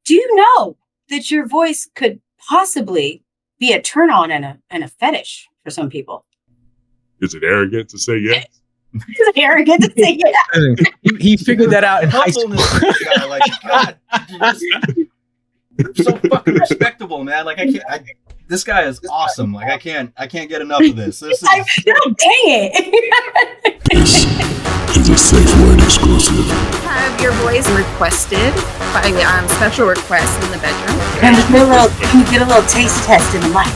Do you know that your voice could possibly be a turn on and a fetish for some people? Is it arrogant to say yes? Is it arrogant to say yes? He figured that out in high school. Guy, like, God, so fucking respectable, man. Like, this guy is awesome. Like, I can't get enough of this. This is... Dang it. This is a Safe Word exclusive. Have your voice requested by special requests in the bedroom. Can you get a little taste test in the mic?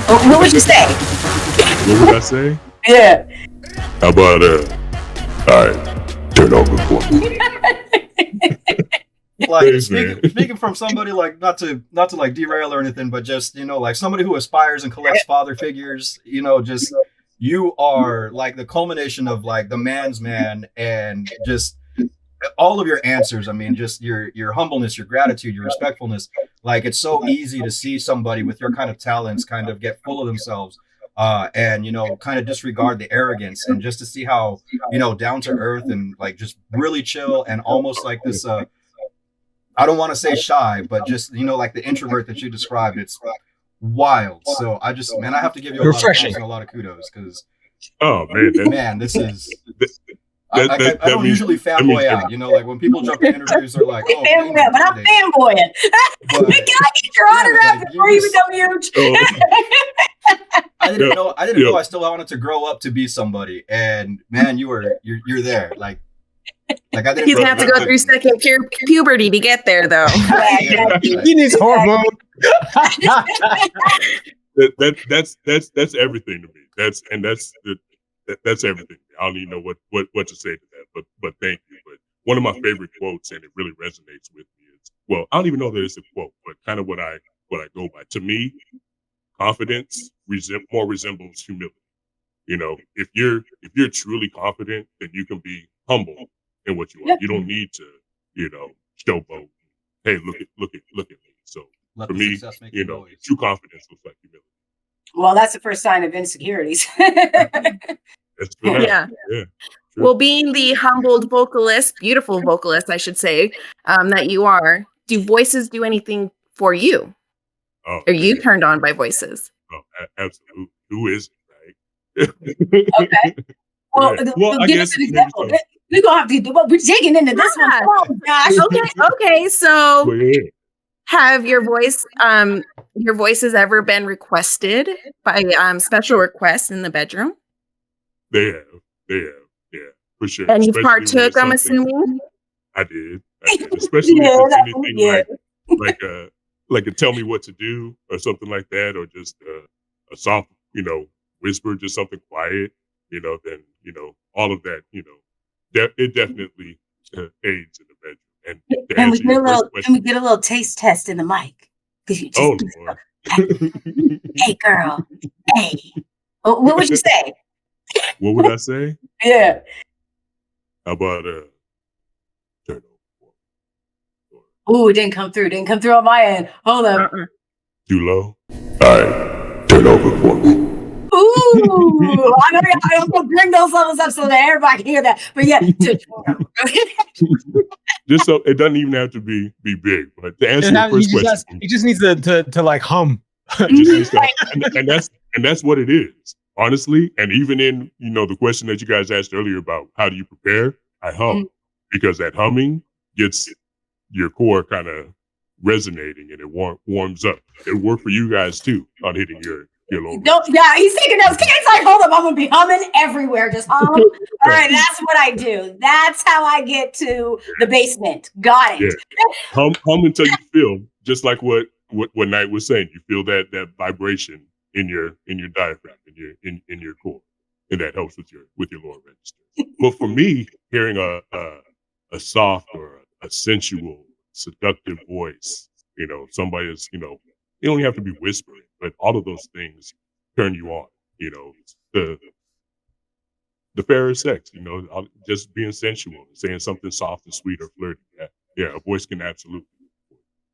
What would you say? What would I say? Yeah. How about all right, turn over for me. Like, speaking from somebody, like, not to like derail or anything, but just, like somebody who aspires and collects father figures, just you are like the culmination of like the man's man, and just all of your answers. I mean, just your humbleness, your gratitude, your respectfulness. Like, it's so easy to see somebody with your kind of talents kind of get full of themselves. And kind of disregard the arrogance, and just to see how down to earth and like just really chill, and almost like this I don't want to say shy, but just like the introvert that you described. It's wild. So I have to give you a lot of props and a lot of kudos, because this is I don't usually fanboy out, like when people jump in interviews, they're like, oh, but I'm fanboying. Can I get your autograph before you become huge? I didn't know I still wanted to grow up to be somebody, and man, you're there. Like I didn't. He's gonna have to go through second puberty to get there, though. He needs hormones. That's everything to me. That's everything. I don't even know what to say to that, but thank you. But one of my favorite quotes, and it really resonates with me, is, well, I don't even know that it's a quote, but kind of what I go by. To me, confidence more resembles humility. If you're truly confident, then you can be humble in what you are. You don't need to, showboat. Hey, look at me. So for me, true confidence looks like humility. Well, that's the first sign of insecurities. Yeah. Well, being the humbled vocalist, beautiful vocalist, I should say, that you are, do voices do anything for you? Are you turned on by voices? Oh, absolutely. Who is it, right? Okay. Well, give us an example. We're gonna have to do what we're digging into this one. Oh gosh. Okay. So have your voices ever been requested by special requests in the bedroom? They have, yeah, for sure. And you partook, I'm assuming? I did. Especially if it's anything like a tell me what to do or something like that, or just a soft, whisper, just something quiet, then, all of that, it definitely aids in the bedroom. And can we get a little taste test in the mic? Lord. Hey, girl. Hey. What would you say? What would I say? Yeah. How about turn over? Ooh, it didn't come through. Didn't come through on my end. Hold up. Too low? All right, turn over for me. Ooh, I'm gonna bring those levels up so that everybody can hear that. But yeah, just so it doesn't even have to be big. But to answer your first question, he just needs to like hum. and that's what it is, honestly. And even in the question that you guys asked earlier about how do you prepare, I hum because that humming gets your core kind of resonating, and it warms up. It'll work for you guys too on hitting your low. Yeah, he's taking those kids. Like, hold up, I'm gonna be humming everywhere. Just hum. All right, that's what I do. That's how I get to the basement. Got it. Yeah. Hum until you feel just like what Knight was saying. You feel that vibration in your diaphragm, in your core, and that helps with your lower register. But for me, hearing a soft or a sensual, seductive voice, somebody is, you don't have to be whispering, but all of those things turn you on. The fairer sex, just being sensual, saying something soft and sweet or flirty. Yeah, a voice can absolutely.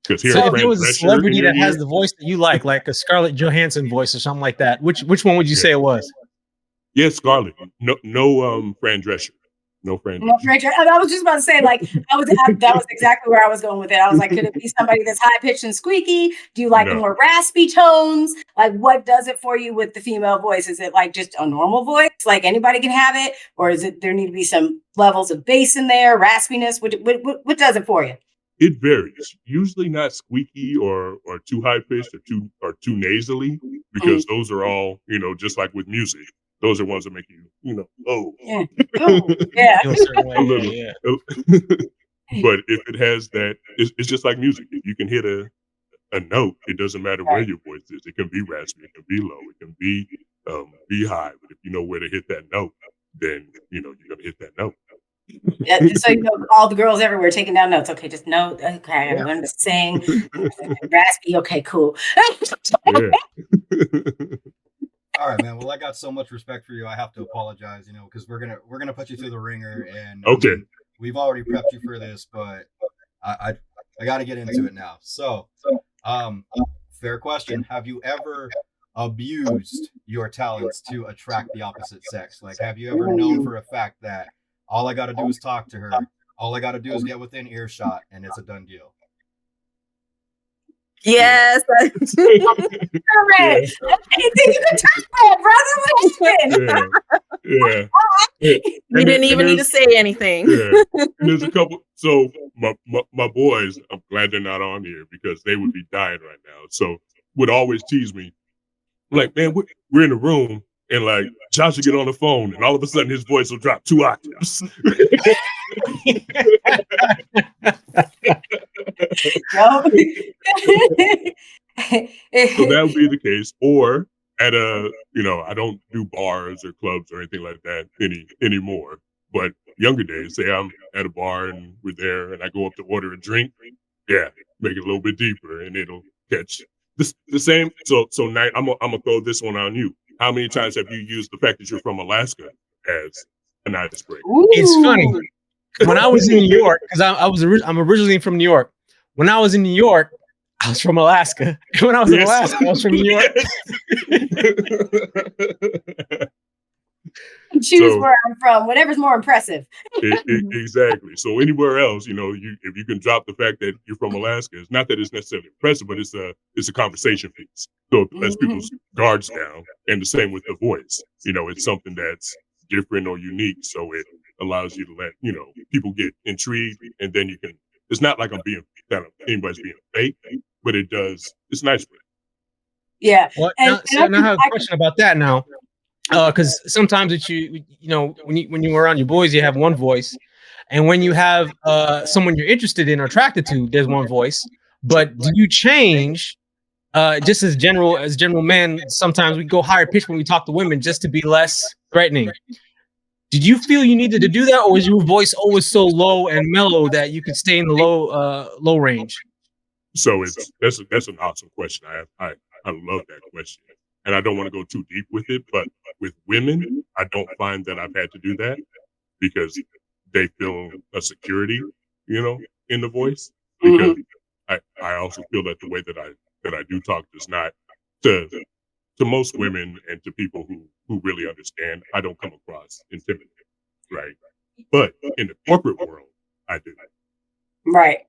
So if there was a celebrity that has the voice that you like a Scarlett Johansson voice or something like that, which one would you say it was? Yeah, Scarlett. No, Fran Drescher. No Fran No, Fran Drescher. I was just about to say, like, that was exactly where I was going with it. I was like, could it be somebody that's high pitched and squeaky? Do you like the more raspy tones? Like, what does it for you with the female voice? Is it like just a normal voice, like anybody can have it, or is it there need to be some levels of bass in there, raspiness? What does it for you? It varies. Usually not squeaky or too high pitched or too nasally, because those are all, you know, just like with music. Those are ones that make you, you know, yeah. A little. Yeah. But if it has that, it's just like music. If you can hit a note, it doesn't matter where your voice is. It can be raspy, it can be low, it can be high. But if you know where to hit that note, then you know you're gonna hit that note. Yeah, just so you know, all the girls everywhere taking down notes. Okay, just note. Okay, I gotta learn to sing. Raspy. Okay, cool. All right, man. Well, I got so much respect for you. I have to apologize, you know, because we're gonna put you through the ringer, and okay, we've already prepped you for this, but I got to get into it now. So, fair question: have you ever abused your talents to attract the opposite sex? Like, have you ever known for a fact that all I got to do is talk to her, all I got to do is get within earshot, and it's a done deal? Yes. Anything you can talk about, brother. Yeah. You didn't even need to say anything. Yeah. And there's a couple. So my boys, I'm glad they're not on here because they would be dying right now. So would always tease me, like, man, we're in a room and like Josh will get on the phone and all of a sudden his voice will drop 2 octaves. So that would be the case. Or at I don't do bars or clubs or anything like that anymore. But younger days, say I'm at a bar and we're there and I go up to order a drink. Yeah, make it a little bit deeper and it'll catch the same. So Knight, I'm gonna throw this one on you. How many times have you used the fact that you're from Alaska as an icebreaker? It's funny. When I was in New York, because I'm originally from New York. When I was in New York, I was from Alaska. And when I was in Alaska, I was from New York. Choose where I'm from, whatever's more impressive. Exactly. So anywhere else, you know, if you can drop the fact that you're from Alaska, it's not that it's necessarily impressive, but it's a conversation piece. So it lets people's guards down, and the same with the voice. You know, it's something that's different or unique, so it allows you to let people get intrigued, and then you can. It's not like anybody's being fake, but it does. It's nice. Yeah. Well, now I have a question about that now. Because sometimes when you were around your boys, you have one voice, and when you have someone you're interested in or attracted to, there's one voice. But do you change? Just as general men, sometimes we go higher pitch when we talk to women just to be less threatening. Did you feel you needed to do that, or was your voice always so low and mellow that you could stay in the low range? So that's an awesome question. I love that question. And I don't want to go too deep with it, but with women, I don't find that I've had to do that because they feel a security, in the voice. Because I also feel that the way that I do talk does not to most women and to people who really understand, I don't come across intimidating, right? But in the corporate world, I do. Right.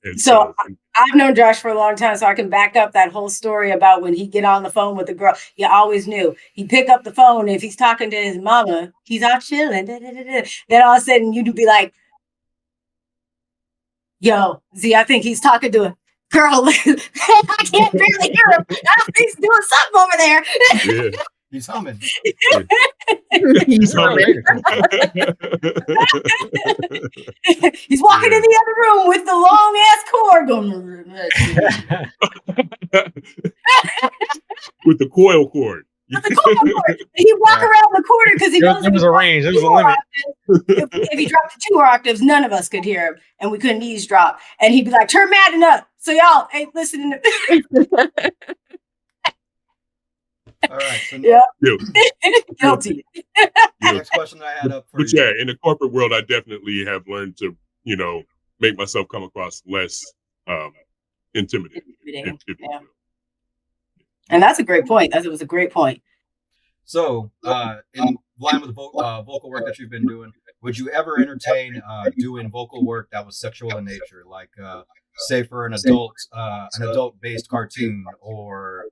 And so I've known Josh for a long time, so I can back up that whole story about when he'd get on the phone with the girl. You always knew he'd pick up the phone. And if he's talking to his mama, he's out chilling. Then all of a sudden you'd be like, yo, Z, I think he's talking to a girl. I can't barely hear him. I think he's doing something over there. Yeah. He's humming. He's humming. He's walking in the other room with the long ass cord going. With the coil cord. He'd walk around the corner because he knows there was a range. There was a limit. If he dropped to 2 octaves, none of us could hear him, and we couldn't eavesdrop. And he'd be like, "Turn Madden up," so y'all ain't listening to. All right. So Guilty. Next question that I had up for you. But yeah, in the corporate world, I definitely have learned to, make myself come across less intimidating. And that's a great point. That was a great point. So, line with the vocal work that you've been doing, would you ever entertain doing vocal work that was sexual in nature, like say for an adult based cartoon, or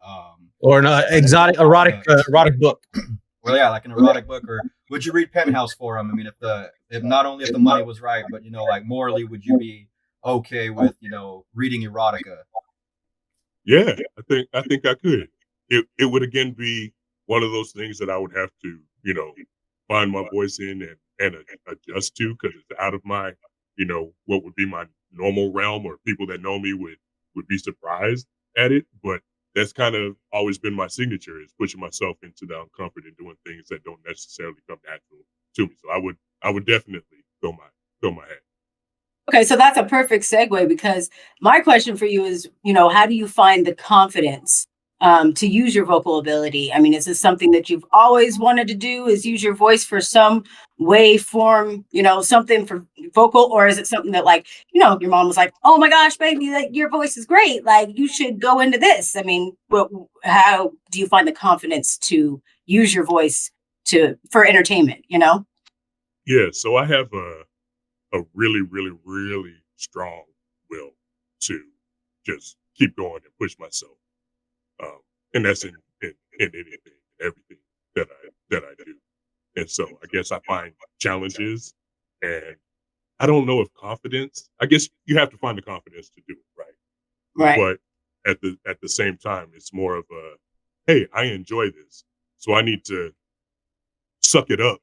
an exotic erotic book. well, yeah, like an erotic book, or would you read Penthouse for them? I mean, if not only if the money was right, but like morally, would you be okay with reading erotica? Yeah, I think I could. It would again be one of those things that I would have to, find my voice in and adjust to, because it's out of my, what would be my normal realm, or people that know me would be surprised at it. But that's kind of always been my signature, is pushing myself into the uncomfort and doing things that don't necessarily come natural to me. So I would definitely throw my hat. Okay, so that's a perfect segue, because my question for you is, how do you find the confidence to use your vocal ability? I mean, is this something that you've always wanted to do, is use your voice for some way, form, something for vocal? Or is it something that, like, your mom was like, oh my gosh, baby, like, your voice is great, like, you should go into this? I mean, how do you find the confidence to use your voice for entertainment, Yeah, so I have a really, really, really strong will to just keep going and push myself. And that's in anything, everything that I do. And so I guess I find challenges, and I don't know if confidence, I guess you have to find the confidence to do it, right? Right. But at the same time, it's more of a, hey, I enjoy this, so I need to suck it up.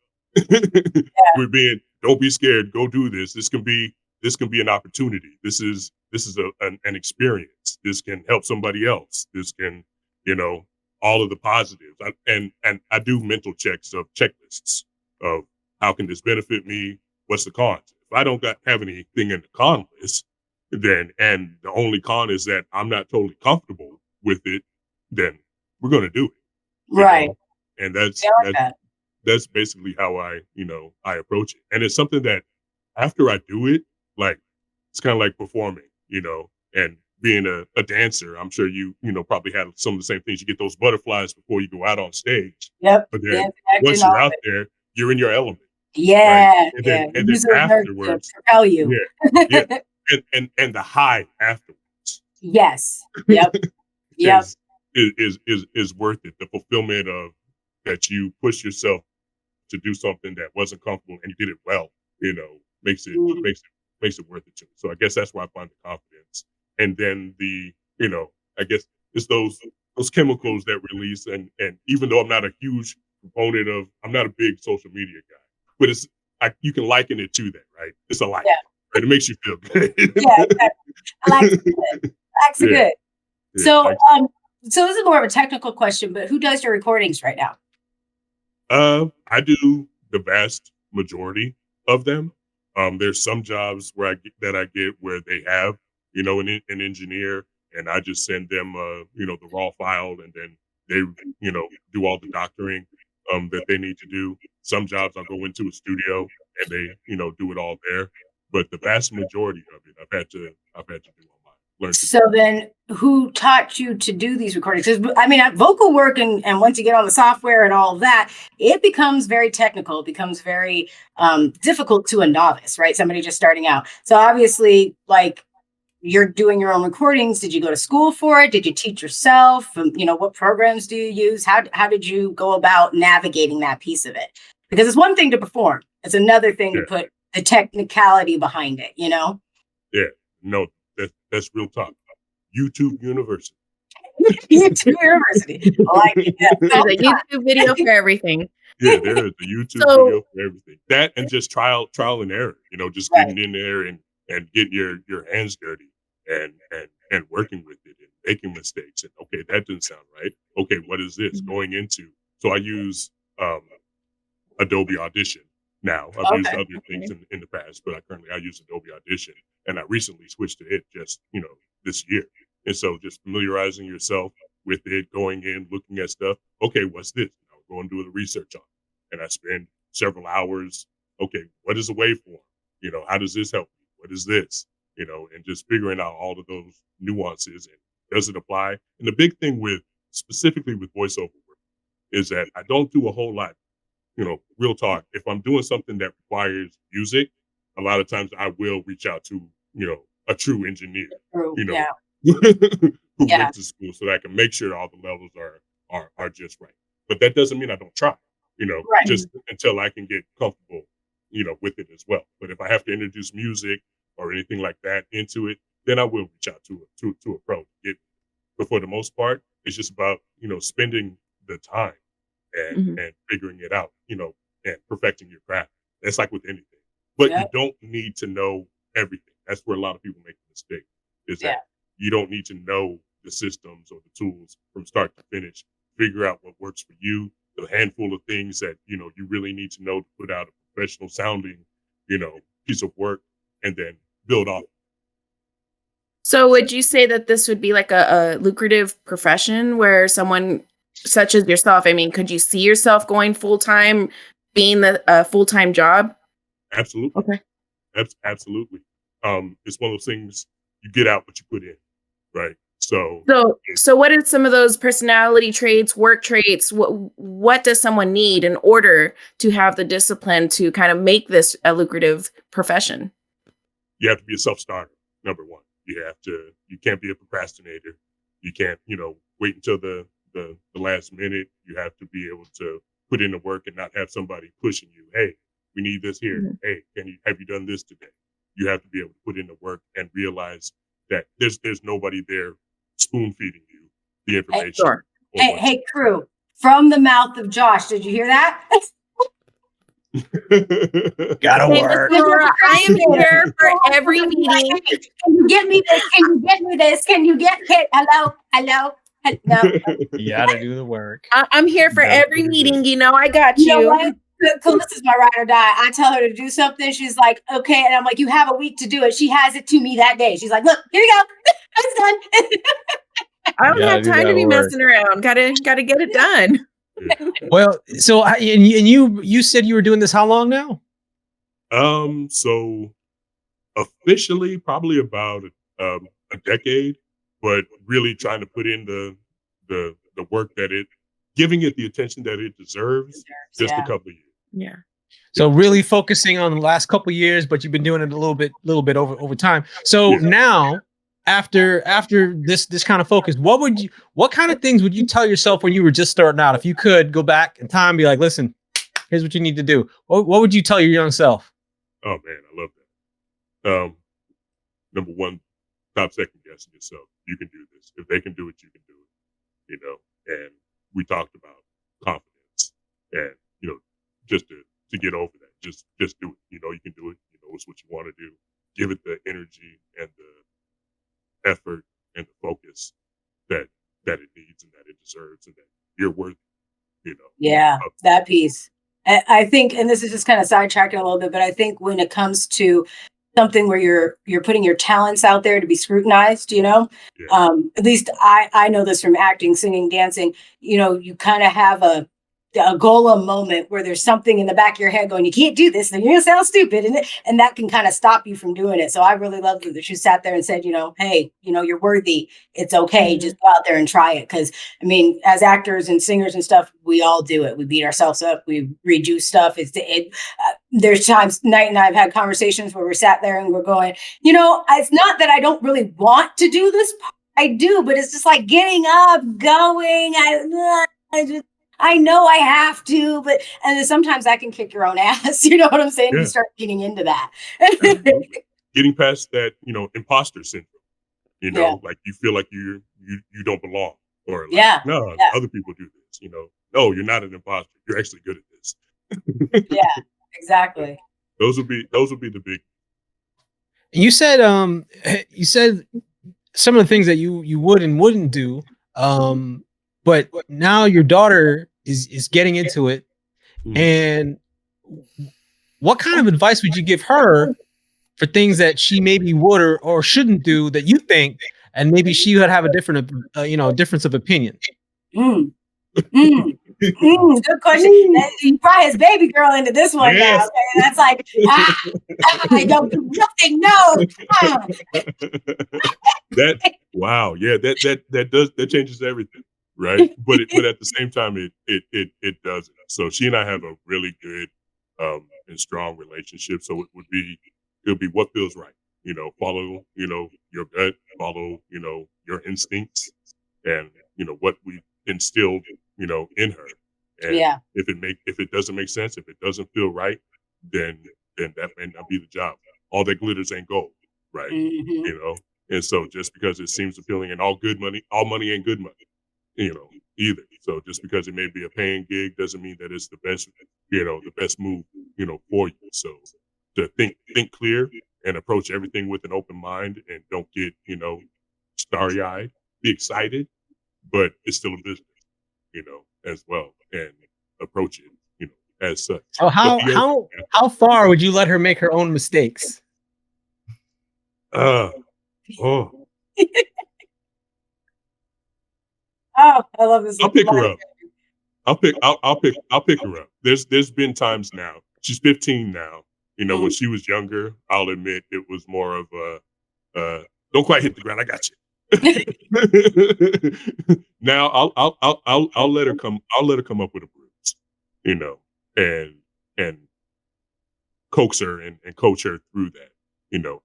We're being, don't be scared, go do this. This can be an opportunity. This is an experience. This can help somebody else. This can, all of the positives. And I do mental checks of checklists of, how can this benefit me? What's the cons? If I don't have anything in the con list, then, and the only con is that I'm not totally comfortable with it, then we're going to do it. Right. And Yeah, I like that. that's basically how I approach it. And it's something that after I do it, like, it's kind of like performing, and being a dancer. I'm sure probably had some of the same things. You get those butterflies before you go out on stage. Yep. But then Dance, once acting, you're all out of it. there, you're in your element. Right. Yeah. And Yeah. then Use those nerves to afterwards, propel you. yeah, yeah. And the high afterwards Yes. Yep. Yep. is worth it. The fulfillment of that you push yourself to do something that wasn't comfortable and you did it well, makes it Mhm. makes it worth it to me. So I guess that's where I find the confidence. And then I guess it's those chemicals that release, and even though I'm not a huge proponent of, I'm not a big social media guy, but you can liken it to that, right? It's a like, Yeah. right? It makes you feel good. Yeah. Exactly. I like it good. Likes it Yeah, good. yeah. So, so this is more of a technical question, but who does your recordings right now? I do the vast majority of them. There's some jobs where I get where they have, an engineer, and I just send them, the raw file, and then they, do all the doctoring, that they need to do. Some jobs I'll go into a studio and they, do it all there. But the vast majority of it, I've had to do online. So then who taught you to do these recordings? Because I mean, vocal work, and once you get on the software and all of that, it becomes very technical. It becomes very difficult to a novice, right? Somebody just starting out. So obviously, like, you're doing your own recordings. Did you go to school for it? Did you teach yourself? What programs do you use? How did you go about navigating that piece of it? Because it's one thing to perform. It's another thing to put the technicality behind it, Yeah, no, that's real talk. YouTube University. YouTube University. I like it. Yeah. There's a YouTube video for everything. Yeah, there is a YouTube So- video for everything. That and just trial and error. Just Right. getting in there and getting your hands dirty and working with it and making mistakes. And okay, that didn't sound right. Okay, what is this going into? So I use Adobe Audition now. I've used Okay. other things in the past, but I use Adobe Audition, and I recently switched to it just this year. And so just familiarizing yourself with it, going in, looking at stuff. Okay, what's this? I'll go and do the research on it, and I spend several hours. Okay, what is a waveform? How does this help me? What is this? And just figuring out all of those nuances, and does it apply? And the big thing specifically with voiceover work is that I don't do a whole lot real talk. If I'm doing something that requires music, a lot of times I will reach out to, a true engineer, True. you know, Yeah. who Yeah. went to school so that I can make sure all the levels are just right. But that doesn't mean I don't try, Right. just until I can get comfortable, with it as well. But if I have to introduce music or anything like that into it, then I will reach out to a pro. But for the most part, it's just about, spending the time Mhm. and figuring it out, and perfecting your craft. That's like with anything. But you Yep. don't need to know everything. That's where a lot of people make the mistake, is Yeah. that you don't need to know the systems or the tools from start to finish. Figure out what works for you, the handful of things that, you really need to know to put out a professional sounding, piece of work, and then build off. So would you say that this would be like a lucrative profession where someone such as yourself, I mean, could you see yourself going full time, being the full time job? Absolutely. Okay. Absolutely. It's one of those things, you get out what you put in, right? So So what are some of those personality traits, work traits? What does someone need in order to have the discipline to kind of make this a lucrative profession? you have to be a self-starter, number one. You can't be a procrastinator. You can't, wait until the last minute. You have to be able to put in the work and not have somebody pushing you. Hey, we need this here. Mhm. Hey, have you done this today? You have to be able to put in the work and realize that there's nobody there spoon feeding you the information. Sure. or Hey, what hey, crew. From the mouth of Josh, did you hear that? Gotta Hey, work. Miss Laura, I am here for every meeting. Can you get me this? Can you get me this? Can you get it? Hello? No. You gotta do the work. I'm here for Yeah, every meeting. You know, I got You know you. what? Callista's my ride or die. I tell her to do something. She's like, okay. And I'm like, you have a week to do it. She has it to me that day. She's like, look, here you go. It's done. I don't gotta have do time that to be work. messing around. Gotta get it done. Well, so you said you were doing this how long now? So officially probably about a decade, but really trying to put in the work giving it the attention that it deserves, just a Yeah. couple of years. Yeah. So really focusing on the last couple years, but you've been doing it a little bit over time. So Yeah. now, after this kind of focus, what kind of things would you tell yourself when you were just starting out? If you could go back in time, and be like, listen, here's what you need to do. What would you tell your young self? Oh man, I love that. Number one, stop second guessing yourself. You can do this. If they can do it, you can do it. And we talked about confidence and, just to get over that. Just do it. You can do it. It's what you want to do. Give it the energy and the effort and the focus that it needs and that it deserves and that you're worth, Yeah, that piece. I think, and this is just kind of sidetracking a little bit, but I think when it comes to something where you're putting your talents out there to be scrutinized, Yeah. at least I know this from acting, singing, dancing, you kind of have a Golem moment where there's something in the back of your head going, you can't do this, and you're gonna sound stupid, and that can kind of stop you from doing it. So I really loved that she sat there and said, hey, you're worthy. It's okay. Mhm. Just go out there and try it. Because I mean, as actors and singers and stuff, we all do it. We beat ourselves up. We redo stuff. There's times Knight and I have had conversations where we're sat there and we're going, it's not that I don't really want to do this. I do, but it's just like getting up, going. I know I have to, and then sometimes that can kick your own ass. You know what I'm saying? Yeah. You start getting into that. Absolutely. Getting past that, imposter syndrome. Yeah. Like you feel like you don't belong, or like, Yeah. no, Yeah. other people do this. No, you're not an imposter. You're actually good at this. Yeah, exactly. Those would be the big. You said some of the things that you would and wouldn't do. But now your daughter is getting into it. Mhm. And what kind of advice would you give her for things that she maybe would or shouldn't do that you think, and maybe she would have a different, difference of opinion? Good question. You brought his baby girl into this one now. Yes. Okay? That's like, I don't do nothing. No. Wow, yeah, that changes everything, right? But at the same time, it doesn't. So she and I have a really good and strong relationship. So it'll be what feels right. Follow your gut, follow your instincts, and what we instilled in her. And Yeah. if it doesn't make sense, if it doesn't feel right, then that may not be the job. All that glitters ain't gold, right? Mhm. And so just because it seems appealing, and all money ain't good money, either. So just because it may be a paying gig doesn't mean that it's the best move, for you. So to think clear and approach everything with an open mind, and don't get, starry eyed, be excited, but it's still a business, as well, and approach it, as such. So But how far would you let her make her own mistakes? oh, Oh, I love this. I'll pick her up. I'll pick her up. There's been times now. She's 15 now. When she was younger, I'll admit it was more of don't quite hit the ground. I got you. Now I'll let her come. I'll let her come up with a bruise, and coax her and coach her through that.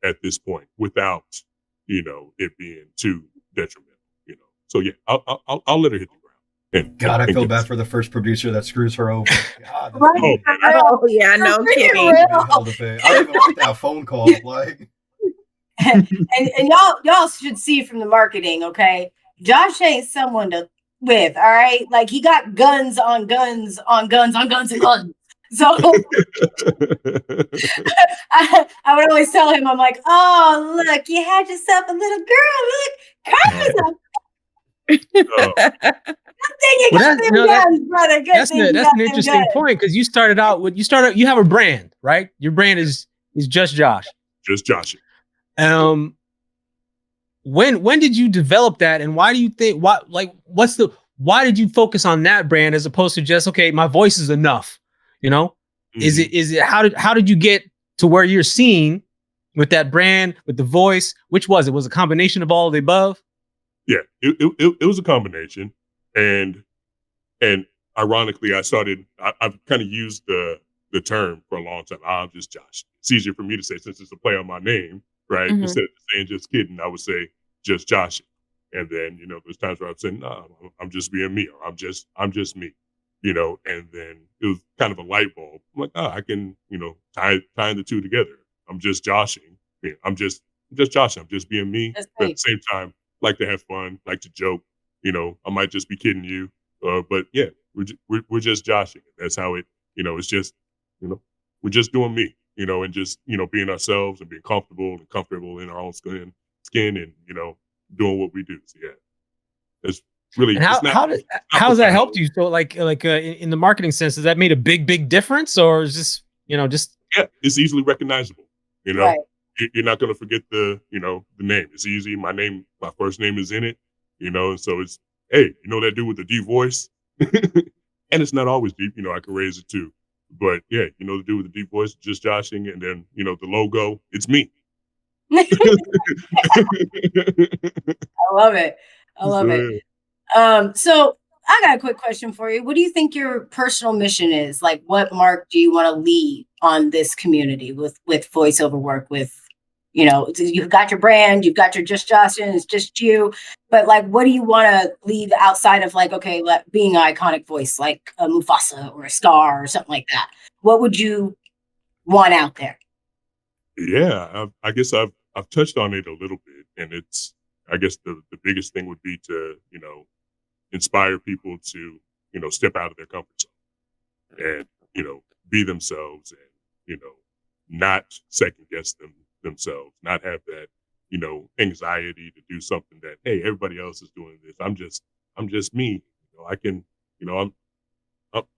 At this point, without it being too detrimental. So yeah, I'll let her hit the ground. God, I and feel get- bad for the first producer that screws her over. God, that's Right. Oh, man, Oh yeah, no For kidding. real. hell to pay. I don't even want that phone call. Like, and y'all should see from the marketing, okay? Josh ain't someone to with, all right? Like he got guns on guns on guns on guns and guns. So I would always tell him, I'm like, oh look, you had yourself a little girl. Look, Carter's good thing you got them guns, brother. Good thing you That's got an them interesting guns. point, because you have a brand, right? Your brand is Just Josh. Just Josh. When did you develop that, and why do you think why did you focus on that brand as opposed to just, okay, my voice is enough? Is it how did you get to where you're seeing with that brand, with the voice? Which was it? Was it a combination of all of the above? Yeah, it was a combination, and ironically, I've kind of used the term for a long time. I'm just Josh. It's easier for me to say since it's a play on my name, right? Mhm. Instead of saying just kidding, I would say just Josh. And then there's times where I'm saying, no, I'm just being me, or I'm just me, And then it was kind of a light bulb. I'm like, I can tying the two together. I'm just joshing. Yeah, I'm just joshing. I'm just being me. That's But at great. the same time, like to have fun, like to joke. I might just be kidding you, but yeah, we're just joshing. That's how it. It's just we're just doing me. And just being ourselves and being comfortable in our own skin, and doing what we do. So yeah, it's really. And how's that helped you? So in the marketing sense, has that made a big difference, or is this just Yeah, it's easily recognizable. Right. You're not going to forget the name. It's easy. My first name is in it. And so it's, hey, that dude with the deep voice, and it's not always deep. I can raise it too, but yeah, the dude with the deep voice, just joshing, and then the logo, it's me. I love it. I love it. So I got a quick question for you. What do you think your personal mission is? Like, what mark do you want to leave on this community with voiceover work? With you've got your brand, you've got your Just Justin, it's just you. But like, what do you want to leave outside of being an iconic voice, like a Mufasa or a Scar or something like that? What would you want out there? Yeah, I guess I've touched on it a little bit, and it's, I guess the biggest thing would be to inspire people to step out of their comfort zone and be themselves, and not second guess themselves, not have that anxiety to do something that, hey, everybody else is doing this. I'm just me. I can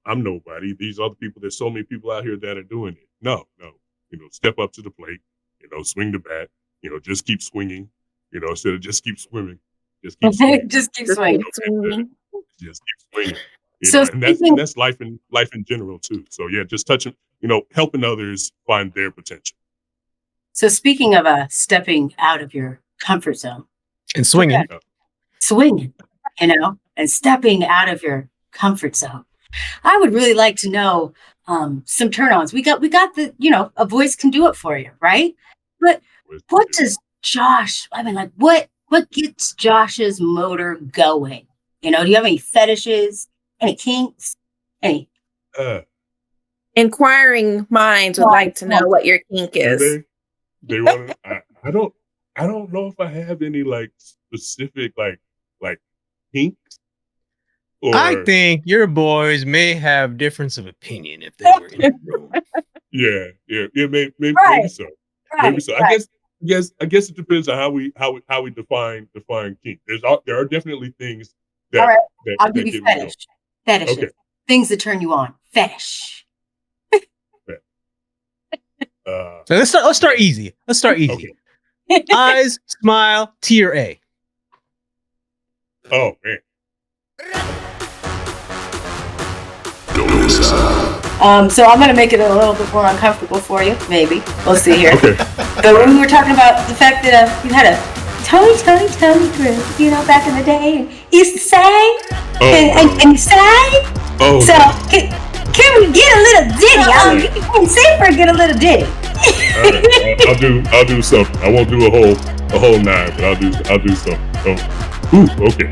I'm nobody. These are the people. There's so many people out here that are doing it. No. Step up to the plate. Swing the bat. Just keep swinging. Instead of just keep swimming. Just keep swinging. Just keep swinging. Just keep swinging. So And that's life in general too. So yeah, just touching. Helping others find their potential. So speaking of stepping out of your comfort zone and swinging? swinging, and stepping out of your comfort zone. I would really like to know some turn-ons. We got the, a voice can do it for you, right? But what does Josh, what gets Josh's motor going? Do you have any fetishes, any kinks, any? Inquiring minds would like to know what your kink is. They want to, I don't know if I have any like specific like kinks. I think your boys may have difference of opinion if they were in the room. Yeah, maybe so. Right, Maybe so. right. I guess it depends on how we define kink. There are definitely things that. All right, that I'll that give you get me fetishes. Okay. Things that turn you on. Fetish. So let's start easy. Okay. Eyes, smile, tier A. Oh man. So I'm going to make it a little bit more uncomfortable for you, maybe. We'll see here. Okay. But when we were talking about the fact that you had a Tony group, back in the day, and you used to sing, and you sang. Oh. So can we get a little ditty? Can you sing or get a little ditty? All right. I'll do something. I won't do a whole 9, but I'll do something. Oh. Ooh. Okay.